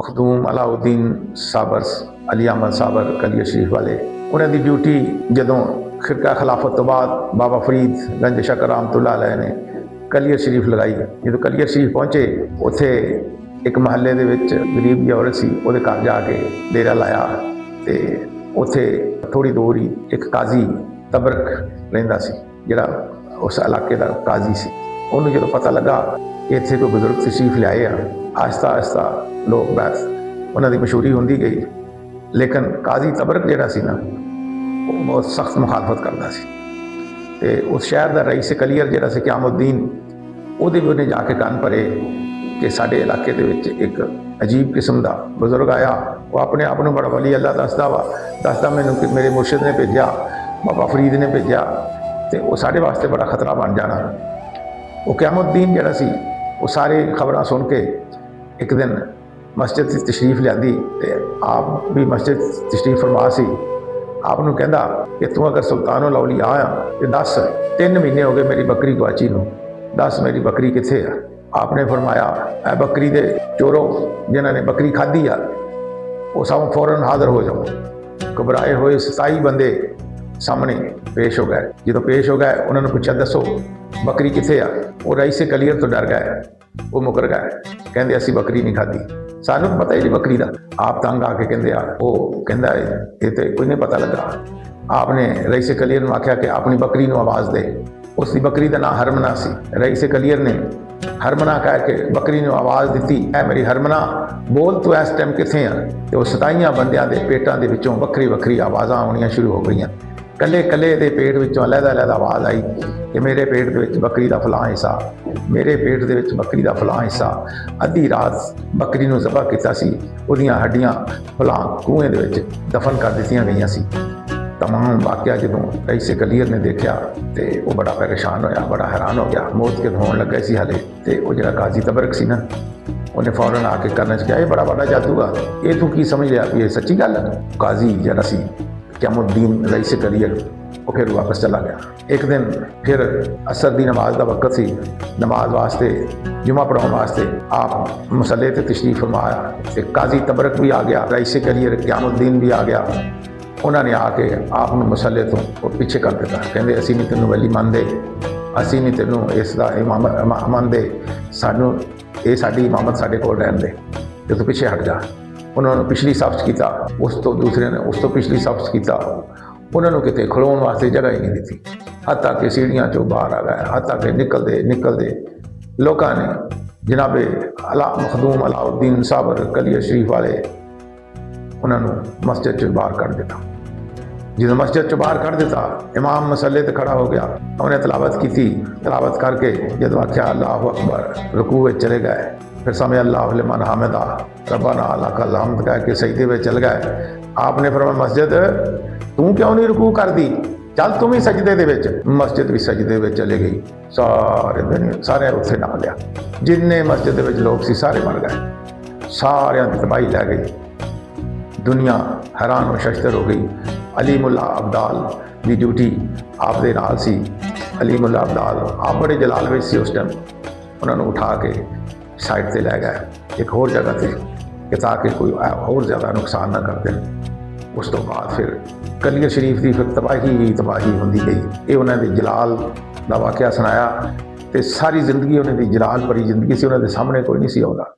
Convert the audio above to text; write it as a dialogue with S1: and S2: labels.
S1: मखदूम अलाउद्दीन साबर अली अहमद साबर कलियर शरीफ वाले उन्होंने ड्यूटी जदों खिरका खिलाफत तो बाद बाबा फरीद गंज शकर रहमतुल्लाह अलैह ने कलियर शरीफ लगाई। जो कलियर शरीफ पहुँचे उत्थे एक महल्ले दे विच गरीब जी औरत सी उहदे घर जाके डेरा लाया तो उत्थे थोड़ी दूर ही एक काजी तबरक रहिंदा सी जिहड़ा उस इलाके का काजी सी। उन्होंने जो पता लगा कि इत्थे कोई बजुर्ग तशरीफ लियाए आ आहिस्ता आहिस्ता लोग बैठ उन्होंने मशहूरी होंदी गई। लेकिन काजी तबरक जिहड़ा सी ना वो बहुत सख्त मुखालफत करता सी ते उस शहर का रईस कलियर जिहड़ा सी क़यामुद्दीन उहदे भी उन्हें जाके कान भरे कि साडे इलाके दे विच एक अजीब किस्म का बजुर्ग आया वो अपने आप को बड़ा वली अल्लाह दसदा मैनूं कि मेरे मुर्शिद ने भेजा बाबा फरीद ने भेजा तो वह साढ़े वास्ते बड़ा खतरा बन जाना। वो क़यामुद्दीन जिहड़ा सी वो सारे खबरां सुन के एक दिन मस्जिद से तशरीफ लियादी ते आप भी मस्जिद तशरीफ फरमा सी। आपनूं कहंदा कि तू अगर सुल्तानुल औलिया आया तो दस 3 महीने हो गए मेरी बकरी गवाची नूं, दस मेरी बकरी कित्थे है। आपने फरमाया ऐ बकरी दे चोरो जिन्हां ने बकरी खाधी आ वो सब फौरन हाज़र हो जाओ। घबराए हुए 27 बंदे सामने पेश हो गए। जो पेश हो गए उन्होंने पूछा दसो बकरी कित्थे आ। वो रईस कलियर तो डर गए, वो मुकर गए, कहते असी बकरी नहीं खाधी, सानू पता ही नहीं बकरी का। आप तंग आके कहते आ वो कहता ये तो कोई नहीं पता लगा। आपने रईस कलियर ने आख्या कि अपनी बकरी को आवाज़ दे। उसकी बकरी का नाम हरमना सी। रईस कलियर ने हरमना कह के बकरी ने आवाज़ दी है मेरी हरमना बोल तू इस टाइम कित्थे आ। तो वो 27 बंदियां दे पेटां दे विचों वक्री वक्री आवाज़ां आउणियां शुरू हो गई। कले कले दे पेट विचों अलग-अलग आवाज़ आई कि मेरे पेट दे विच बकरी का फलां हिस्सा, मेरे पेट दे विच बकरी का फलां हिस्सा। अद्धी रात बकरी नूं ज़बह कीता सी, उहदियां हड्डियां फलां कुएं दे विच दफन कर दित्तियां गईयां सी। तमाम वाक़या जदों रईस कलियर ने देखा तो वह बड़ा परेशान होया, बड़ा हैरान हो गया। मौत के होण लगे सी हले तो वह जिहड़ा काजी तबरक सी ना उन्हें फौरन आके करने कहा ये बड़ा बड़ा जादू आ, ये तू की समझ लिया भी ये सच्ची गल है। काजी जिहड़ा सी क़यामुद्दीन रईस कलियर वो फिर वापस चला गया। एक दिन फिर असर की नमाज का वक्त सी, नमाज वास्ते जुमा पढ़ाने वास्ते आप मसले ते तशरीफ फरमाया तो काजी तबरक भी आ गया, रईस कलियर क़यामुद्दीन भी आ गया। उन्होंने आके आप मसले तो पिछे कर दिता, कहते असी नहीं तेनों वली मानते, असी नहीं तेनों इसका इमाम मानते, सानू ये साडी इमामत साडे कोल रहन दे, तो तू पिछे हट जा। उन्होंने पिछली सफ्त किया, उस तो दूसरे ने उस तो पिछली सफ्त किया। उन्होंने कितने खलोण वास्ते जगह ही नहीं दी, हत्ता के सीढ़ियाँ चो बाहर आ गए, हत्ता के निकलते लोगों ने जनाबे मखदूम अलाउद्दीन साबर कलियर शरीफ वाले उन्होंने मस्जिद चो बाहर कर दिता। जो मस्जिद चो बाहर कर दिता इमाम मसले तो खड़ा हो गया, उन्हें तलावत की थी। तलावत करके जब आख्या अल्लाह अकबर रुकू में चले गए, फिर समय अल्लाह लिमन हामिदा रब्बना लकल हम्द कह के सजदे में चल गए। आपने फरमाया मस्जिद तू क्यों नहीं रुकू कर दी, चल तुम ही सजदे दे विच। मस्जिद भी सजदे में चले गई, सारे दिन सारे उत्थे नाल लिया। जिन्ने मस्जिद दे विच लोग सी सारे मर गए, सारियां दी तबाही लै गई। दुनिया हैरान और शश्तर हो गई। अली मुल्ला अब्दाल की ड्यूटी आप दे नाल सी। अली मुल्ला अब्दाल आप बड़े जलाल विच सी उस टाइम, उन्होंने उठा के साइड से लै गए एक होर जगह से कि ताकि कोई होर ज़्यादा नुकसान ना कर दें। उस तो बाद फिर कलियर शरीफ की फिर तबाही होंदी गई। ये उन्होंने जलाल का वाक़या सुनाया तो सारी जिंदगी उन्होंने जलाल भरी जिंदगी से उन्होंने सामने कोई नहीं सी आउंदा।